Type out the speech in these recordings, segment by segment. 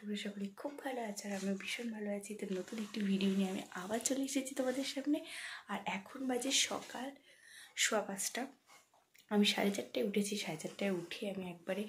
তোমরা সকলে খুব ভালো আছো আর আমি ভীষণ ভালো আছি। তো নতুন একটি ভিডিও নিয়ে আমি আবার চলে এসেছি তোমাদের সামনে। আর এখন বাজে সকাল 5:15। আমি 4:30টায় উঠেছি। 4:30টায় উঠে আমি একবারে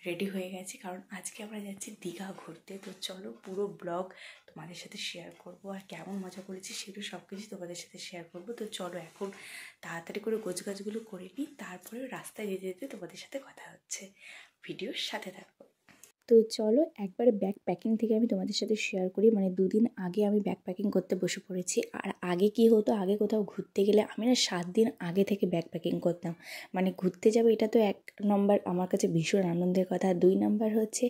রেডি হয়ে গেছি, কারণ আজকে আমরা যাচ্ছি দীঘা ঘুরতে। তো চলো পুরো ব্লগ তোমাদের সাথে শেয়ার করব, আর কেমন মজা করেছি সেগুলো সব কিছু তোমাদের সাথে শেয়ার করব। তো চলো এখন তাড়াতাড়ি করে গোছগাছগুলো করে নিই, তারপরে রাস্তায় যেতে যেতে তোমাদের সাথে কথা হচ্ছে। ভিডিওর সাথে থাকবো। তো চলো একবারে ব্যাগ প্যাকিং থেকে আমি তোমাদের সাথে শেয়ার করি। মানে 2 দিন আগে আমি ব্যাগ প্যাকিং করতে বসে পড়েছি। আর আগে কি হতো, আগে কোথাও ঘুরতে গেলে আমি না 7 দিন আগে থেকে ব্যাগ প্যাকিং করতাম। মানে ঘুরতে যাবো, এটা তো 1 নম্বর আমার কাছে ভীষণ আনন্দের কথা। 2 নম্বর হচ্ছে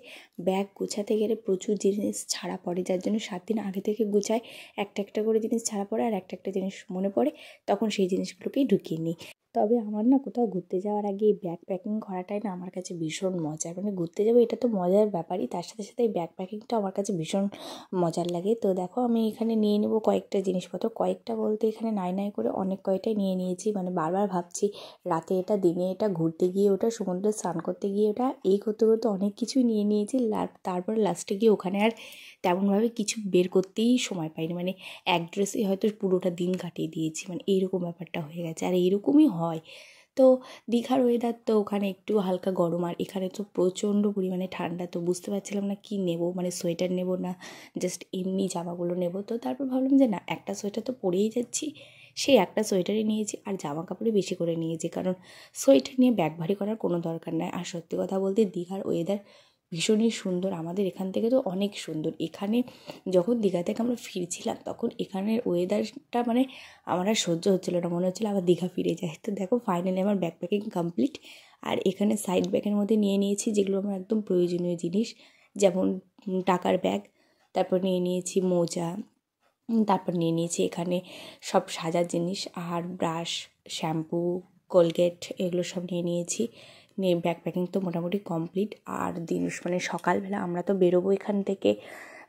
ব্যাগ গোছাতে গেলে প্রচুর জিনিস ছাড়া পড়ে, যার জন্য 7 দিন আগে থেকে গুছাই। একটা একটা করে জিনিস ছাড়া পড়ে, আর একটা একটা জিনিস মনে পড়ে, তখন সেই জিনিসগুলোকেই ঢুকিয়ে নিই। তবে আমার না কোথাও ঘুরতে যাওয়ার আগে এই ব্যাগ প্যাকিং করাটাই না আমার কাছে ভীষণ মজার। মানে ঘুরতে যাবো এটা তো মজার ব্যাপারই, তার সাথে সাথে এই ব্যাগ প্যাকিংটা আমার কাছে ভীষণ মজার লাগে। তো দেখো আমি এখানে নিয়ে নেবো কয়েকটা জিনিসপত্র। কয়েকটা বলতে এখানে নাই করে অনেক কয়টাই নিয়ে নিয়েছি। মানে বারবার ভাবছি রাতে এটা, দিনে এটা, ঘুরতে গিয়ে ওটা, সমুদ্রে স্নান করতে গিয়ে ওটা, এই করতে করতে অনেক কিছুই নিয়ে নিয়েছি। তারপরে লাস্টে গিয়ে ওখানে আর তেমনভাবে কিছু বের করতেই সময় পাইনি। মানে এক ড্রেসে হয়তো পুরোটা দিন কাটিয়ে দিয়েছি। মানে এইরকম ব্যাপারটা হয়ে গেছে, আর এইরকমই হয়। তো দীঘার ওয়েদার তো ওখানে একটু হালকা গরম, আর এখানে তো প্রচণ্ড পরিমাণে ঠান্ডা। তো বুঝতে পারছিলাম না কি নেব, মানে সোয়েটার নেব না জাস্ট এমনি জামাগুলো নেব। তো তারপর ভাবলাম যে না, একটা সোয়েটার তো পরেই যাচ্ছি, সেই একটা সোয়েটারই নিয়েছি, আর জামা কাপড়ই বেশি করে নিয়েছি, কারণ সোয়েটার নিয়ে ব্যাগ ভারী করার কোনো দরকার নাই। আর সত্যি কথা বলতে দীঘার ওয়েদার ভীষণই সুন্দর। আমাদের এখান থেকে তো অনেক সুন্দর। এখানে যখন দীঘা থেকে আমরা ফিরছিলাম তখন এখানের ওয়েদারটা মানে আমার আর সহ্য হচ্ছিলো না, মনে হচ্ছিলো আবার দীঘা ফিরে যায়। তো দেখো ফাইনালি আমার ব্যাগ প্যাকিং কমপ্লিট। আর এখানে সাইড ব্যাগের মধ্যে নিয়ে নিয়েছি যেগুলো আমার একদম প্রয়োজনীয় জিনিস, যেমন টাকার ব্যাগ, তারপর নিয়ে নিয়েছি মোজা, তারপর নিয়ে নিয়েছি এখানে সব সাজার জিনিস, আর ব্রাশ, শ্যাম্পু, কোলগেট, এগুলো সব নিয়ে নিয়েছি। নিয়ে ব্যাগ প্যাকিং তো মোটামুটি কমপ্লিট। আর মানে সকালবেলা আমরা তো বেরোবো এখান থেকে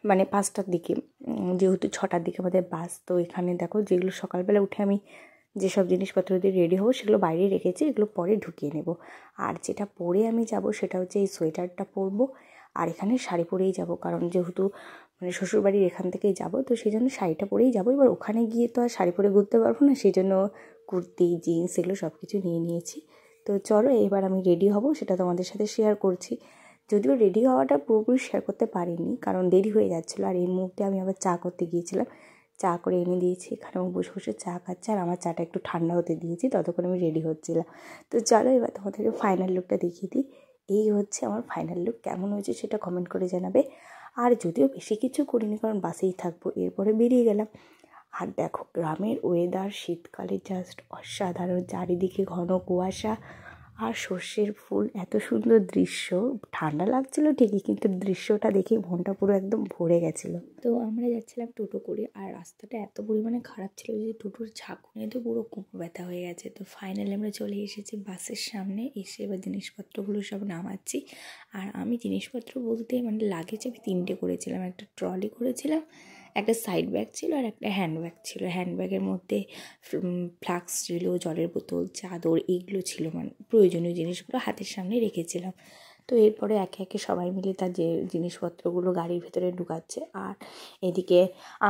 মানে 5টার দিকে, যেহেতু 6টার দিকে আমাদের বাস। তো এখানে দেখো যেগুলো সকালবেলা উঠে আমি যেসব জিনিসপত্র দিয়ে রেডি হবো সেগুলো বাইরে রেখেছি, এগুলো পরে ঢুকিয়ে নেব। আর যেটা পরে আমি যাব সেটা হচ্ছে এই সোয়েটারটা পরবো, আর এখানে শাড়ি পরেই যাব, কারণ যেহেতু মানে শ্বশুরবাড়ির এখান থেকেই যাব, তো সেই জন্য শাড়িটা পরেই যাবো। এবার ওখানে গিয়ে তো আর শাড়ি পরে ঘুরতে পারবো না, সেই জন্য কুর্তি, জিন্স এগুলো সব কিছু নিয়ে নিয়েছি। তো চলো এবার আমি রেডি হব, সেটা তোমাদের সাথে শেয়ার করছি। যদিও রেডি হওয়াটা পুরোপুরি শেয়ার করতে পারিনি, কারণ দেরি হয়ে যাচ্ছিলো। আর এই মুহূর্তে আমি আবার চা করতে গিয়েছিলাম, চা করে এনে দিয়েছি, এখানে বসে বসে চা খাচ্ছে, আর আমার চাটা একটু ঠান্ডা হতে দিয়েছি, ততক্ষণ আমি রেডি হচ্ছিলাম। তো চলো এবার তোমাদেরকে ফাইনাল লুকটা দেখিয়ে দিই। এই হচ্ছে আমার ফাইনাল লুক। কেমন হয়েছে সেটা কমেন্ট করে জানাবে। আর যদিও বেশি কিছু করিনি, কারণ বাসেই থাকবো, এরপরে বেরিয়ে গেলাম। আর দেখো গ্রামের ওয়েদার শীতকালে জাস্ট অসাধারণ, চারিদিকে ঘন কুয়াশা আর সর্ষের ফুল, এত সুন্দর দৃশ্য। ঠান্ডা লাগছিল ঠিকই, কিন্তু দৃশ্যটা দেখে মনটা পুরো একদম ভরে গেছিলো। তো আমরা যাচ্ছিলাম টোটো করে, আর রাস্তাটা এত পরিমাণে খারাপ ছিল যে টোটোর ঝাঁকুনি তো পুরো কোমর ব্যথা হয়ে গেছে। তো ফাইনালি আমরা চলে এসেছি বাসের সামনে, এসে এবার জিনিসপত্রগুলো সব নামাচ্ছি। আর আমি জিনিসপত্র বলতে মানে লাগেজ আমি 3টে করেছিলাম, একটা ট্রলি করেছিলাম, একটা সাইড ব্যাগ ছিল, আর একটা হ্যান্ড ব্যাগ ছিল। হ্যান্ড ব্যাগের মধ্যে ফ্লাস্ক ছিল, জলের বোতল, চাদর, এইগুলো ছিল, মানে প্রয়োজনীয় জিনিসগুলো হাতের সামনে রেখেছিলাম। তো এরপরে একে একে সবাই মিলে তার যে জিনিসপত্রগুলো গাড়ির ভেতরে ঢুকাচ্ছে, আর এদিকে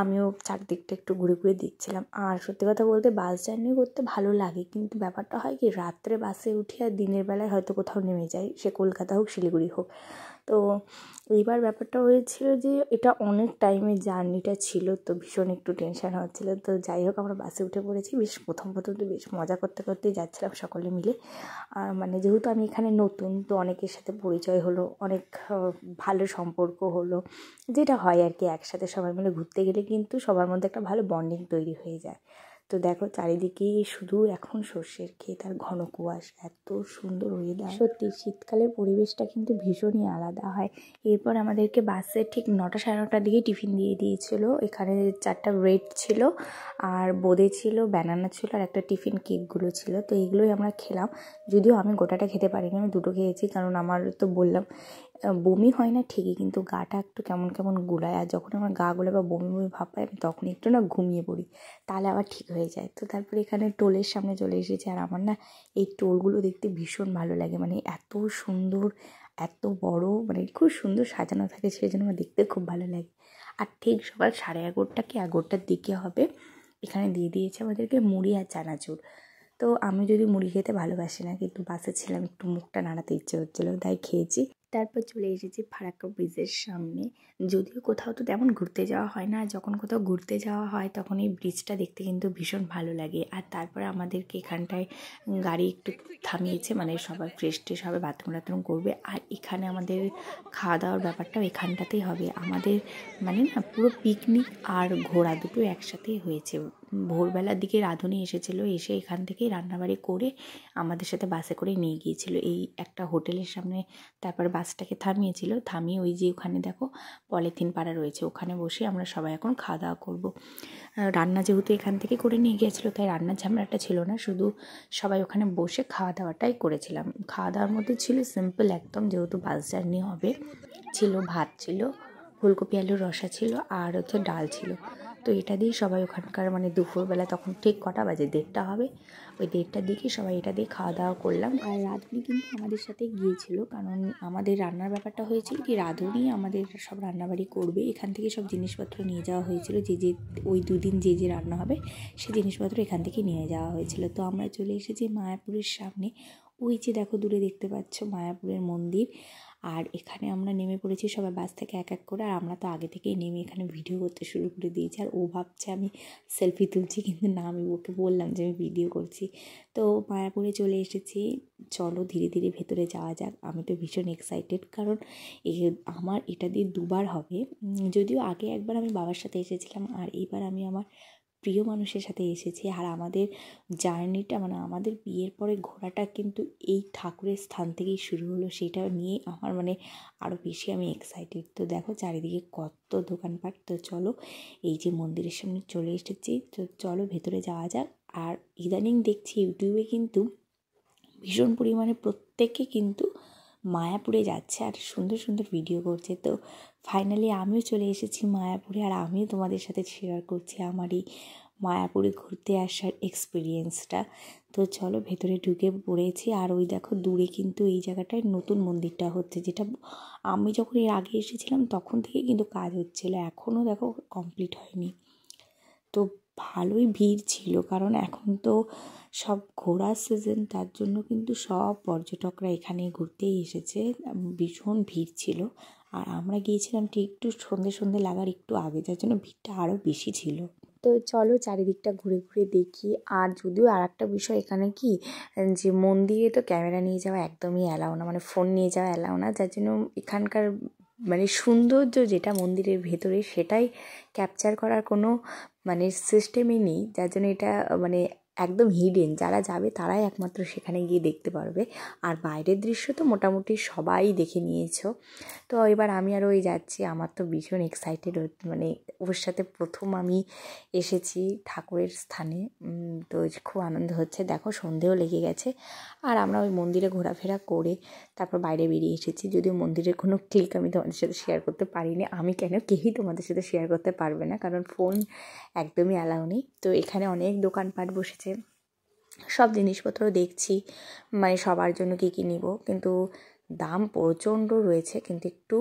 আমিও চারদিকটা একটু ঘুরে ঘুরে দিচ্ছিলাম। আর সত্যি কথা বলতে বাস জার্নি করতে ভালো লাগে, কিন্তু ব্যাপারটা হয় কি, রাত্রে বাসে উঠি আর দিনের বেলায় হয়তো কোথাও নেমে যাই, সে কলকাতা হোক শিলিগুড়ি হোক। তো এইবার ব্যাপারটা হয়েছিল যে এটা অনেক টাইমের জার্নিটা ছিল, তো ভীষণ একটু টেনশন হচ্ছিলো। তো যাই হোক আমরা বাসে উঠে পড়েছি। বেশ প্রথম তো বেশ মজা করতে করতেই যাচ্ছিলাম সকলে মিলে। আর মানে যেহেতু আমি এখানে নতুন, তো অনেকের সাথে পরিচয় হলো, অনেক ভালো সম্পর্ক হলো, যেটা হয় আর কি একসাথে সবাই মিলে ঘুরতে গেলে, কিন্তু সবার মধ্যে একটা ভালো বন্ডিং তৈরি হয়ে যায়। তো দেখো চারিদিকেই শুধু এখন সর্ষের ক্ষেত আর ঘন কুয়াশা, এত সুন্দর ওয়েদার। সত্যি শীতকালের পরিবেশটা কিন্তু ভীষণই আলাদা হয়। এরপর আমাদেরকে বাসে ঠিক 9টা সাড়ে 9টার দিকে টিফিন দিয়ে দিয়েছিলো। এখানে 4টা ব্রেড ছিল, আর বোঁদে ছিল, ব্যানানা ছিল, আর একটা টিফিন কেকগুলো ছিল। তো এইগুলোই আমরা খেলাম। যদিও আমি গোটাটা খেতে পারিনি, আমি 2টো খেয়েছি, কারণ আমার তো বললাম বমি হয় না ঠিকই, কিন্তু গাটা একটু কেমন কেমন গুলায়, আর যখন আমার গা গুলে বা বমি বমি ভাব পাই আমি তখন একটু না ঘুমিয়ে পড়ি, তাহলে আবার ঠিক হয়ে যায়। তো তারপরে এখানে টোলের সামনে চলে এসেছি, আর আমার না এই টোলগুলো দেখতে ভীষণ ভালো লাগে। মানে এত সুন্দর, এত বড় মানে খুব সুন্দর সাজানো থাকে, সেই জন্য আমার দেখতে খুব ভালো লাগে। আর ঠিক সকাল 11:30 কি 11টার দিকে হবে, এখানে দিয়ে দিয়েছে আমাদেরকে মুড়ি আর চানাচুর। তো আমি যদি মুড়ি খেতে ভালোবাসি না, কিন্তু বাসে ছিলাম, একটু মুখটা নাড়াতে ইচ্ছে হচ্ছিলো, তাই খেয়েছি। তারপর চলে এসেছি ফারাক্কা ব্রিজের সামনে। যদিও কোথাও তো তেমন ঘুরতে যাওয়া হয় না, যখন কোথাও ঘুরতে যাওয়া হয় তখন এই ব্রিজটা দেখতে কিন্তু ভীষণ ভালো লাগে। আর তারপরে আমাদেরকে এখানটায় গাড়ি একটু থামিয়েছে, মানে সবাই ফ্রেশ ট্রেশ হবে, বাথরুম টাথরুম করবে। আর এখানে আমাদের খাওয়া দাওয়ার ব্যাপারটাও এখানটাতেই হবে। আমাদের মানে না পুরো পিকনিক আর ঘোরা দুটো একসাথেই হয়েছে। ভোরবেলার দিকে রাঁধুনি এসেছিলো, এসে এখান থেকেই রান্নাবাড়ি করে আমাদের সাথে বাসে করে নিয়ে গিয়েছিলো এই একটা হোটেলের সামনে। তারপর বাসটাকে থামিয়েছিল, থামিয়ে ওই যে ওখানে দেখো পলিথিন পাড়া রয়েছে, ওখানে বসে আমরা সবাই এখন খাওয়া দাওয়া করবো। রান্না যেহেতু এখান থেকে করে নিয়ে গিয়েছিলো, তাই রান্নার ঝামেলাটা ছিল না, শুধু সবাই ওখানে বসে খাওয়া দাওয়াটাই করেছিলাম। খাওয়া দাওয়ার মধ্যে ছিল সিম্পল একদম, যেহেতু বাস জার্নি হবে। ছিল ভাত, ছিল ফুলকপি আলুর রসা, ছিল আর হচ্ছে ডাল ছিল। তো এটা দিয়ে সবাই ওখানকার মানে দুপুরবেলা তখন ঠিক কটা বাজে, 1:30 হবে, ওই 1:30টার দিকে সবাই এটা দিয়ে খাওয়া দাওয়া করলাম। আর রাঁধুনি কিন্তু আমাদের সাথে গিয়েছিল, কারণ আমাদের রান্নার ব্যাপারটা হয়েছিল কি, রাঁধুনি আমাদের সব রান্নাবাড়ি করবে, এখান থেকে সব জিনিসপত্র নিয়ে যাওয়া হয়েছিল, যে ওই দুদিন যে রান্না হবে সেই জিনিসপত্র এখান থেকে নিয়ে যাওয়া হয়েছিল। তো আমরা চলে এসেছি মায়াপুরের সামনে। ওই যে দেখো দূরে দেখতে পাচ্ছ মায়াপুরের মন্দির। আর এখানে আমরা নেমে পড়েছি সবাই বাস থেকে এক এক করে। আর আমরা তো আগে থেকেই নেমে এখানে ভিডিও করতে শুরু করে দিয়েছি। আর ও ভাবছে আমি সেলফি তুলছি, কিন্তু না, আমি ওকে বললাম যে আমি ভিডিও করছি। তো মায়াপুরে চলে এসেছি, চলো ধীরে ধীরে ভেতরে যাওয়া যাক। আমি তো ভীষণ এক্সাইটেড, কারণ আমার এটা দিয়ে দুবার হবে। যদিও আগে একবার আমি বাবার সাথে এসেছিলাম, আর এইবার আমি আমার প্রিয় মানুষের সাথে এসেছি। আর আমাদের জার্নিটা মানে আমাদের বিয়ের পরে ঘোরাটা কিন্তু এই ঠাকুরের স্থান থেকেই শুরু হলো, সেটা নিয়ে আমার মানে আরও বেশি আমি এক্সাইটেড। তো দেখো চারিদিকে কত দোকানপাট। তো চলো, এই যে মন্দিরের সামনে চলে এসেছি, তো চলো ভেতরে যাওয়া যাক। আর ইদানিং দেখছি ইউটিউবে কিন্তু ভীষণ পরিমাণে প্রত্যেকে কিন্তু মায়াপুরে যাচ্ছে আর সুন্দর সুন্দর ভিডিও করছে। তো ফাইনালি আমিও চলে এসেছি মায়াপুরে, আর আমিও তোমাদের সাথে শেয়ার করছি আমার এই মায়াপুরে ঘুরতে আসার এক্সপিরিয়েন্সটা। তো চলো ভেতরে ঢুকে পড়েছি। আর ওই দেখো দূরে কিন্তু এই জায়গাটায় নতুন মন্দিরটা হচ্ছে, যেটা আমি যখন এর আগে এসেছিলাম তখন থেকে কিন্তু কাজ হচ্ছিলো, এখনও দেখো কমপ্লিট হয়নি। তো ভালোই ভিড় ছিল, কারণ এখন তো সব ঘোরার সিজন, তার জন্য কিন্তু সব পর্যটকরা এখানে ঘুরতেই এসেছে। ভীষণ ভিড় ছিল। আর আমরা গিয়েছিলাম ঠিক একটু সন্ধে লাগার একটু আগে, যার জন্য ভিড়টা আরও বেশি ছিল। তো চলো চারিদিকটা ঘুরে ঘুরে দেখি। আর যদিও আর একটা বিষয় এখানে কি, যে মন্দিরে তো ক্যামেরা নিয়ে যাওয়া একদমই অ্যালাউ না, মানে ফোন নিয়ে যাওয়া অ্যালাউ না, যার জন্য এখানকার মানে সৌন্দর্য যেটা মন্দিরের ভেতরে, সেটাই ক্যাপচার করার কোনো মানে সিস্টেমই নেই, যার জন্য এটা মানে একদম হিডেন। যারা যাবে তারাই একমাত্র সেখানে গিয়ে দেখতে পারবে। আর বাইরের দৃশ্য তো মোটামুটি সবাই দেখে নিয়েছো। তো এবার আমি আর ওই যাচ্ছি, আমার তো ভীষণ এক্সাইটেড, মানে ওর সাথে প্রথম আমি এসেছি ঠাকুরের স্থানে। তো খুব আনন্দ হচ্ছে। দেখো সন্ধেও লেগে গেছে, আর আমরা ওই মন্দিরে ঘোরাফেরা করে তারপর বাইরে বেরিয়ে এসেছি। যদিও মন্দিরের কোনো ক্লিক আমি তোমাদের সাথে শেয়ার করতে পারিনি, আমি কেন, কেউই তোমাদের সাথে শেয়ার করতে পারবে না, কারণ ফোন একদমই অ্যালাউ নেই। তো এখানে অনেক দোকানপাট বসেছে, সব জিনিসপত্র দেখছি, মানে সবার জন্য কী কী নিব, কিন্তু দাম প্রচণ্ড রয়েছে, কিন্তু একটু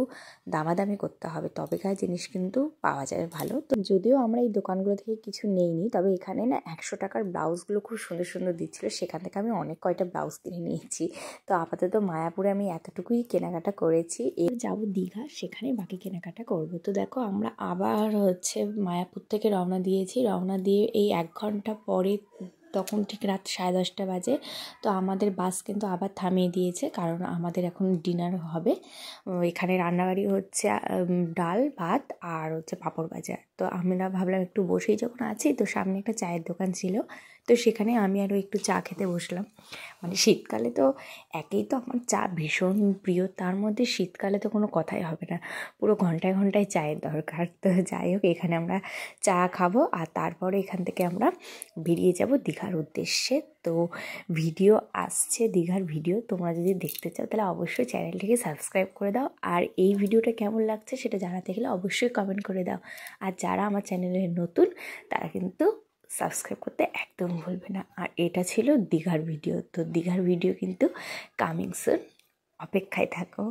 দামাদামি করতে হবে, তবেকার জিনিস কিন্তু পাওয়া যাবে ভালো। তো যদিও আমরা এই দোকানগুলো থেকে কিছু নেইনি, তবে এখানে না 100 টাকার ব্লাউজগুলো খুব সুন্দর সুন্দর দিচ্ছিলো, সেখান থেকে আমি অনেক কয়টা ব্লাউজ কিনে নিয়েছি। তো আপাতত মায়াপুরে আমি এতটুকুই কেনাকাটা করেছি, এর যাবো দীঘা, সেখানে বাকি কেনাকাটা করব। তো দেখো আমরা আবার হচ্ছে মায়াপুর থেকে রওনা দিয়েছি, রওনা দিয়ে এই 1 ঘন্টা পরে তখন ঠিক রাত 10:30 বাজে। তো আমাদের বাস কিন্তু আবার থামিয়ে দিয়েছে, কারণ আমাদের এখন ডিনার হবে। এখানে রান্নাবাড়ি হচ্ছে ডাল ভাত আর হচ্ছে পাঁপড় ভাজা। তো আমরা ভাবলাম একটু বসেই যখন আছি, তো সামনে একটা চায়ের দোকান ছিল, তো সেখানে আমি আরও একটু চা খেতে বসলাম। মানে শীতকালে তো একেই তো আমার চা ভীষণ প্রিয়, তার মধ্যে শীতকালে তো কোনো কথাই হবে না, পুরো ঘন্টায় ঘন্টায় চায়ের দরকার। তো যাই হোক, এখানে আমরা চা খাবো, আর তারপরে এখান থেকে আমরা বেরিয়ে যাব দীঘার উদ্দেশ্যে। তো ভিডিও আসছে, দীঘার ভিডিও, তোমরা যদি দেখতে চাও তাহলে অবশ্যই চ্যানেলটিকে সাবস্ক্রাইব করে দাও। আর এই ভিডিওটা কেমন লাগছে সেটা জানাতে গেলে অবশ্যই কমেন্ট করে দাও। আর যারা আমার চ্যানেলে নতুন তারা কিন্তু সাবস্ক্রাইব করতে একদম ভুলবে না। আর এটা ছিল দীঘার ভিডিও। তো দীঘার ভিডিও কিন্তু কামিং সুন, অপেক্ষায় থাকো।